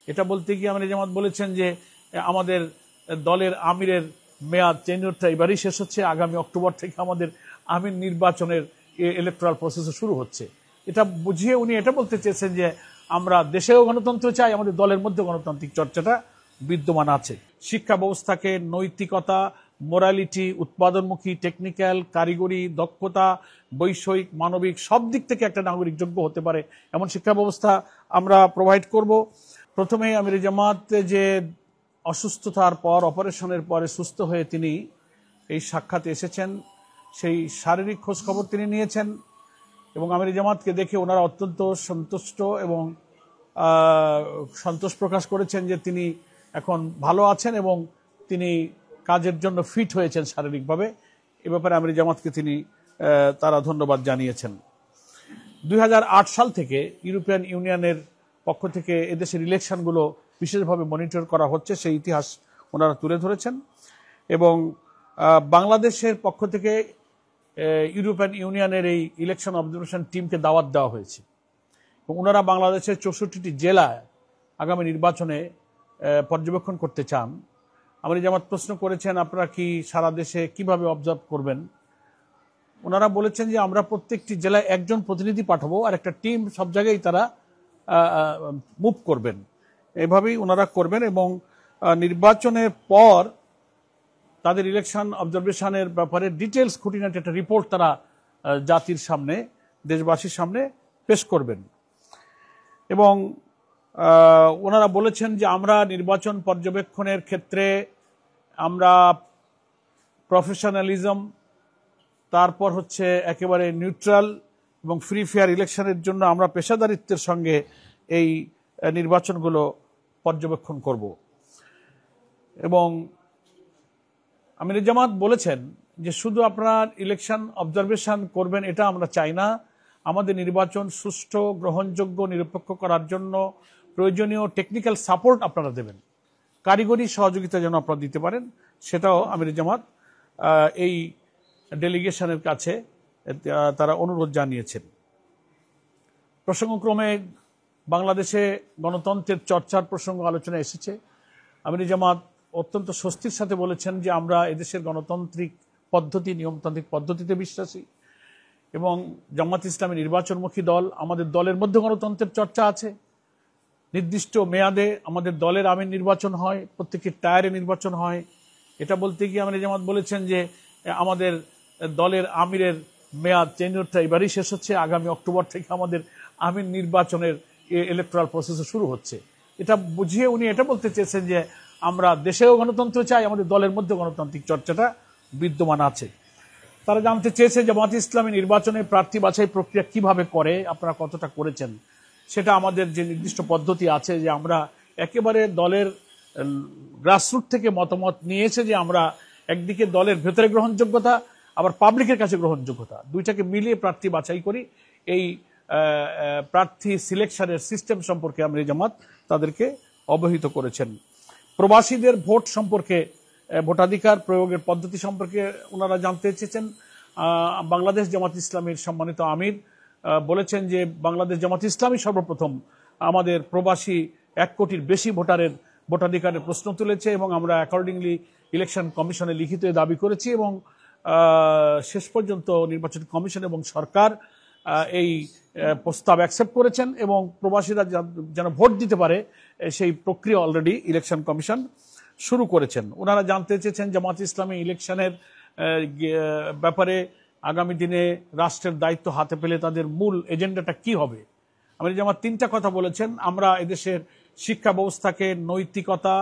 এটা বলতে গিয়ে আমির জামাত বলেছেন যে আমাদের দলের আমিরের মেয়াদ টেনিউরটা এবারই শেষ হচ্ছে, আগামী অক্টোবর থেকে আমাদের আমির নির্বাচনের ইলেকট্রাল প্রসেস শুরু হচ্ছে। এটা বুঝিয়ে উনি এটা বলতে চেয়েছেন যে আমরা দেশেও গণতন্ত্র চাই, আমাদের দলের মধ্যে গণতান্ত্রিক চর্চাটা বিদ্যমান আছে। শিক্ষা ব্যবস্থাকে নৈতিকতা, মোরালিটি, উৎপাদনমুখী, টেকনিক্যাল, কারিগরি, দক্ষতা, বৈষয়িক, মানবিক সব দিক থেকে একটা নাগরিক যোগ্য হতে পারে এমন শিক্ষা ব্যবস্থা আমরা প্রোভাইড করব। প্রথমে আমির জামাত যে অসুস্থতার পর, অপারেশনের পরে সুস্থ হয়ে তিনি এই সাক্ষাতে এসেছেন, সেই শারীরিক খোঁজখবর তিনি নিয়েছেন এবং আমির জামাতকে দেখে ওনারা অত্যন্ত সন্তুষ্ট এবং সন্তোষ প্রকাশ করেছেন যে তিনি এখন ভালো আছেন এবং তিনি কাজের জন্য ফিট হয়েছেন শারীরিকভাবে। এ ব্যাপারে আমির জামাতকে তারা ধন্যবাদ জানিয়েছেন। 2008 সাল থেকে ইউরোপিয়ান ইউনিয়নের পক্ষ থেকে এদেশের ইলেকশনগুলো বিশেষভাবে মনিটর করা হচ্ছে, সেই ইতিহাস ওনারা তুলে ধরেছেন এবং বাংলাদেশের পক্ষ থেকে ইউরোপিয়ান ইউনিয়নের এই ইলেকশন অবজারভেশন টিমকে দাওয়াত দেওয়া হয়েছে এবং ওনারা বাংলাদেশের 64টি জেলায় আগামী নির্বাচনে পর্যবেক্ষণ করতে চান। আমির জামাত প্রশ্ন করেছেন আপনারা কি সারা দেশে কিভাবে অবজার্ভ করবেন। ওনারা বলেছেন যে আমরা প্রত্যেকটি জেলায় একজন প্রতিনিধি পাঠাবো আর একটা টিম সব জায়গায় তারা মুভ করবেন, এভাবেই ওনারা করবেন এবং নির্বাচনের পর তাদের ইলেকশন অবজারভেশনের ব্যাপারে ডিটেলস খুঁটিনাটি একটা রিপোর্ট তারা জাতির সামনে, দেশবাসীর সামনে পেশ করবেন। এবং ওনারা বলেছেন যে আমরা নির্বাচন পর্যবেক্ষণের ক্ষেত্রে আমরা প্রফেশনালিজম, তারপর হচ্ছে একেবারে নিউট্রাল এবং ফ্রি ফেয়ার ইলেকশনের জন্য আমরা পেশাদারিত্বের সঙ্গে এই নির্বাচনগুলো পর্যবেক্ষণ করব। এবং আমির জামাত বলেছেন যে শুধু আপনারা ইলেকশন অবজারভেশন করবেন এটা আমরা চাই না, আমাদের নির্বাচন সুষ্ঠু, গ্রহণযোগ্য, নিরপেক্ষ করার জন্য প্রয়োজনীয় টেকনিক্যাল সাপোর্ট আপনারা দেবেন, কারিগরি সহযোগিতা যেন আপনারা দিতে পারেন সেটাও আমির জামাত এই ডেলিগেশনের কাছে তারা অনুরোধ জানিয়েছেন। প্রসঙ্গক্রমে বাংলাদেশে গণতন্ত্রের চর্চার প্রসঙ্গ আলোচনা এসেছে। আমির জামাত অত্যন্ত স্বস্তির সাথে বলেছেন যে আমরা এদেশের গণতান্ত্রিক পদ্ধতি, নিয়মতান্ত্রিক পদ্ধতিতে বিশ্বাসী এবং জামাত ইসলামী নির্বাচনমুখী দল। আমাদের দলের মধ্যে গণতন্ত্রের চর্চা আছে, নির্দিষ্ট মেয়াদে আমাদের দলের আমির নির্বাচন হয়, প্রত্যেকটি টায়ারে নির্বাচন হয়। এটা বলতে গিয়ে আমির জামাত বলেছেন যে আমাদের দলের আমিরের মেয়াদ টেনিউরটা এবারই শেষ হচ্ছে, আগামী অক্টোবর থেকে আমাদের আমির নির্বাচনের ইলেকট্রাল প্রসেস শুরু হচ্ছে। এটা বুঝিয়ে উনি এটা বলতে চেয়েছেন যে আমরা দেশেও গণতন্ত্র চাই, আমাদের দলের মধ্যে গণতান্ত্রিক চর্চাটা বিদ্যমান আছে। তারা জানতে চেয়েছে জামাত ইসলামী নির্বাচনে প্রার্থী বাছাই প্রক্রিয়া কিভাবে করে, আপনারা কতটা করেছেন। সেটা আমাদের যে নির্দিষ্ট পদ্ধতি আছে যে আমরা একেবারে দলের গ্রাসরুট থেকে মতামত নিয়েছে যে আমরা একদিকে দলের ভেতরে গ্রহণযোগ্যতা, আবার পাবলিকের কাছে গ্রহণযোগ্যতা, দুইটাকে মিলিয়ে প্রার্থী বাছাই করি। এই প্রার্থী সিলেকশনের সিস্টেম সম্পর্কে আমির জামাত তাদেরকে অবহিত করেছেন। প্রবাসীদের ভোট সম্পর্কে, ভোটাধিকার প্রয়োগের পদ্ধতি সম্পর্কে ওনারা জানতে চেয়েছেন। বাংলাদেশ জামাত ইসলামীর সম্মানিত আমির বলেছেন যে বাংলাদেশ জামাত ইসলামী সর্বপ্রথম আমাদের প্রবাসী 1 কোটির বেশি ভোটারের ভোটাধিকারের প্রশ্ন তুলেছে এবং আমরা অ্যাকর্ডিংলি ইলেকশন কমিশনে লিখিত দাবি করেছি এবং শেষ পর্যন্ত নির্বাচন কমিশন এবং সরকার এই প্রস্তাব অ্যাকসেপ্ট করেছেন এবং প্রবাসীরা যেন ভোট দিতে পারে সেই প্রক্রিয়া অলরেডি ইলেকশন কমিশন শুরু করেছেন। ওনারা জানতে চেয়েছেন জামাত ইসলামী ইলেকশনের ব্যাপারে আগামী দিনে রাষ্ট্রের দায়িত্ব হাতে পেলে তাদের মূল এজেন্ডাটা কি হবে। আমির জামাত 3টা কথা বলেছেন। আমরা এদেশের শিক্ষা ব্যবস্থাকে নৈতিকতা,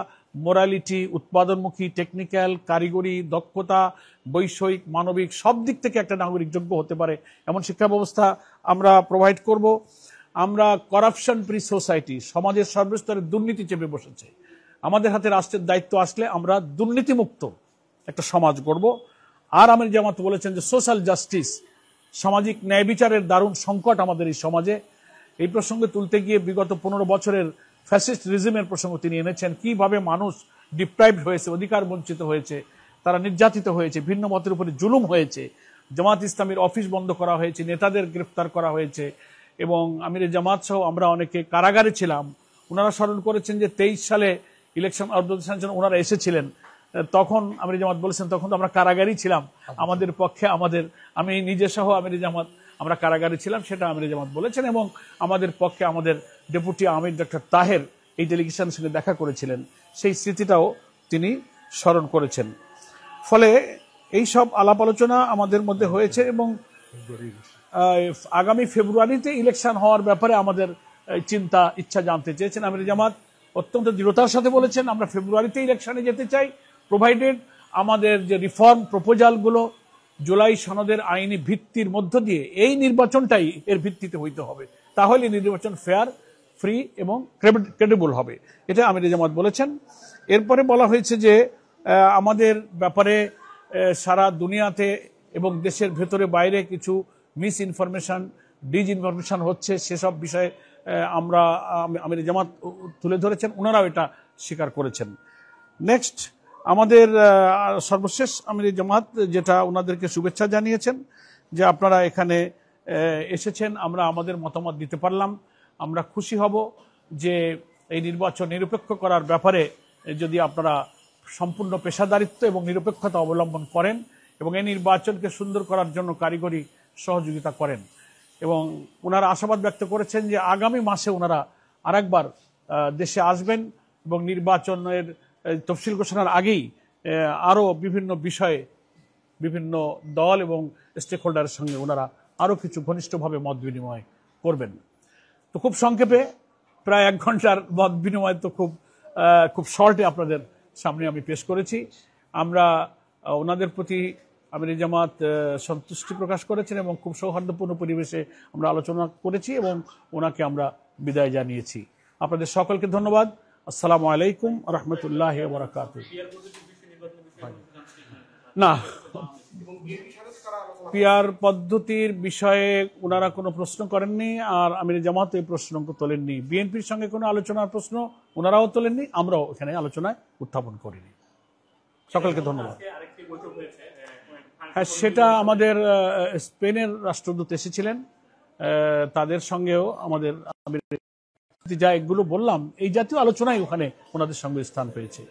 মোরালিটি, উৎপাদনমুখী, টেকনিক্যাল, কারিগরি, দক্ষতা, বৈষয়িক, মানবিক সব দিক থেকে একটা নাগরিক যোগ্য হতে পারে এমন শিক্ষা ব্যবস্থা আমরা প্রোভাইড করব। আমরা করাপশন ফ্রি সোসাইটি, সমাজের সর্বস্তরে দুর্নীতি চেপে বসেছে, আমাদের হাতে রাষ্ট্রের দায়িত্ব আসলে আমরা দুর্নীতিমুক্ত একটা সমাজ গড়ব। আর আমির জামাত বলেছেন যে সোশ্যাল জাস্টিস, সামাজিক ন্যায় বিচারের দারুণ সংকট আমাদের এই সমাজে। এই প্রসঙ্গে তুলতে গিয়ে বিগত 15 বছরের ফ্যাসিস্ট রিজিমের প্রসঙ্গ তিনি এনেছেন, কিভাবে মানুষ ডিপ্রাইভড হয়েছে, অধিকার বঞ্চিত হয়েছে, তারা নির্যাতিত হয়েছে, ভিন্ন মতের উপরে জুলুম হয়েছে, জামাত ইসলামীর অফিস বন্ধ করা হয়েছে, নেতাদের গ্রেফতার করা হয়েছে এবং আমির জামাত সহ আমরা অনেকে কারাগারে ছিলাম, ওনারা স্মরণ করেছেন যে 23 সালে ইলেকশন অবজারভেশনের জন্য ওনারা এসেছিলেন, তখন আমির জামাত বলেছেন তখন তো আমরা কারাগারেই ছিলাম, আমাদের পক্ষে আমি নিজে সহ আমির জামাত আমরা কারাগারে ছিলাম, সেটা আমির জামাত বলেছেন। এবং আমাদের পক্ষে আমাদের ডেপুটি আমির ডক্টর তাহের এই ডেলিগেশনের সঙ্গে দেখা করেছিলেন, সেই স্মৃতিটাও তিনি স্মরণ করেছেন। ফলে এই সব আলাপ আলোচনা আমাদের মধ্যে হয়েছে এবং আগামী ফেব্রুয়ারিতে ইলেকশন হওয়ার ব্যাপারে আমাদের চিন্তা ইচ্ছা জানতে চেয়েছেন। আমির জামাত অত্যন্ত দৃঢ়তার সাথে বলেছেন আমরা ফেব্রুয়ারিতে ইলেকশনে যেতে চাই, প্রোভাইডেড আমাদের যে রিফর্ম প্রপোজালগুলো জুলাই সনদের আইনি ভিত্তির মধ্য দিয়ে এই নির্বাচনটাই এর ভিত্তিতে হইতে হবে, তাহলে নির্বাচন ফেয়ার, ফ্রি এবং ক্রেডিবল হবে, এটা আমির জামাত বলেছেন। এরপরে বলা হয়েছে যে আমাদের ব্যাপারে সারা দুনিয়াতে এবং দেশের ভেতরে বাইরে কিছু মিস ইনফরমেশন, ডিসইনফরমেশন হচ্ছে, সেসব বিষয়ে আমির জামাত তুলে ধরেছেন, ওনারাও এটা স্বীকার করেছেন। নেক্সট আমাদের সর্বশেষ আমির জামাত যেটা ওনাদেরকে শুভেচ্ছা জানিয়েছেন যে আপনারা এখানে এসেছেন, আমরা আমাদের মতামত দিতে পারলাম, আমরা খুশি হব যে এই নির্বাচন নিরপেক্ষ করার ব্যাপারে যদি আপনারা সম্পূর্ণ পেশাদারিত্ব এবং নিরপেক্ষতা অবলম্বন করেন এবং এই নির্বাচনকে সুন্দর করার জন্য কারিগরি সহযোগিতা করেন। এবং ওনারা আশাবাদ ব্যক্ত করেছেন যে আগামী মাসে ওনারা আরেকবার দেশে আসবেন এবং নির্বাচনের তফসিল ঘোষণার আগেই আরও বিভিন্ন বিষয়ে বিভিন্ন দল এবং স্টেক হোল্ডারের সঙ্গে ওনারা আরও কিছু ঘনিষ্ঠভাবে মত বিনিময় করবেন। তো খুব সংক্ষেপে প্রায় 1 ঘন্টার মত বিনিময় তো খুব শর্টে আপনাদের সামনে আমি পেশ করেছি। আমরা ওনাদের প্রতি আমির জামাত সন্তুষ্টি প্রকাশ করেছেন এবং খুব সৌহার্দ্যপূর্ণ পরিবেশে আমরা আলোচনা করেছি এবং ওনাকে আমরা বিদায় জানিয়েছি। আপনাদের সকলকে ধন্যবাদ। আসসালামু আলাইকুম রহমতুল্লাহ বারাকাতুহু। না, পিয়ার পদ্ধতির বিষয়ে ওনারা কোনো প্রশ্ন করেননি, আর আমির জামাত এই প্রশ্ন তোলেননি। বিএনপির সঙ্গে কোনো আলোচনার প্রশ্ন ওনারাও তোলেননি, আমরাও এখানে আলোচনায় উত্থাপন করিনি। সকলকে ধন্যবাদ। হ্যাঁ, সেটা আমাদের স্পেনের রাষ্ট্রদূত এসেছিলেন, তাদের সঙ্গেও আমাদের যা এগুলো বললাম এই জাতীয় আলোচনায় ওখানে ওনাদের সঙ্গে স্থান পেয়েছে।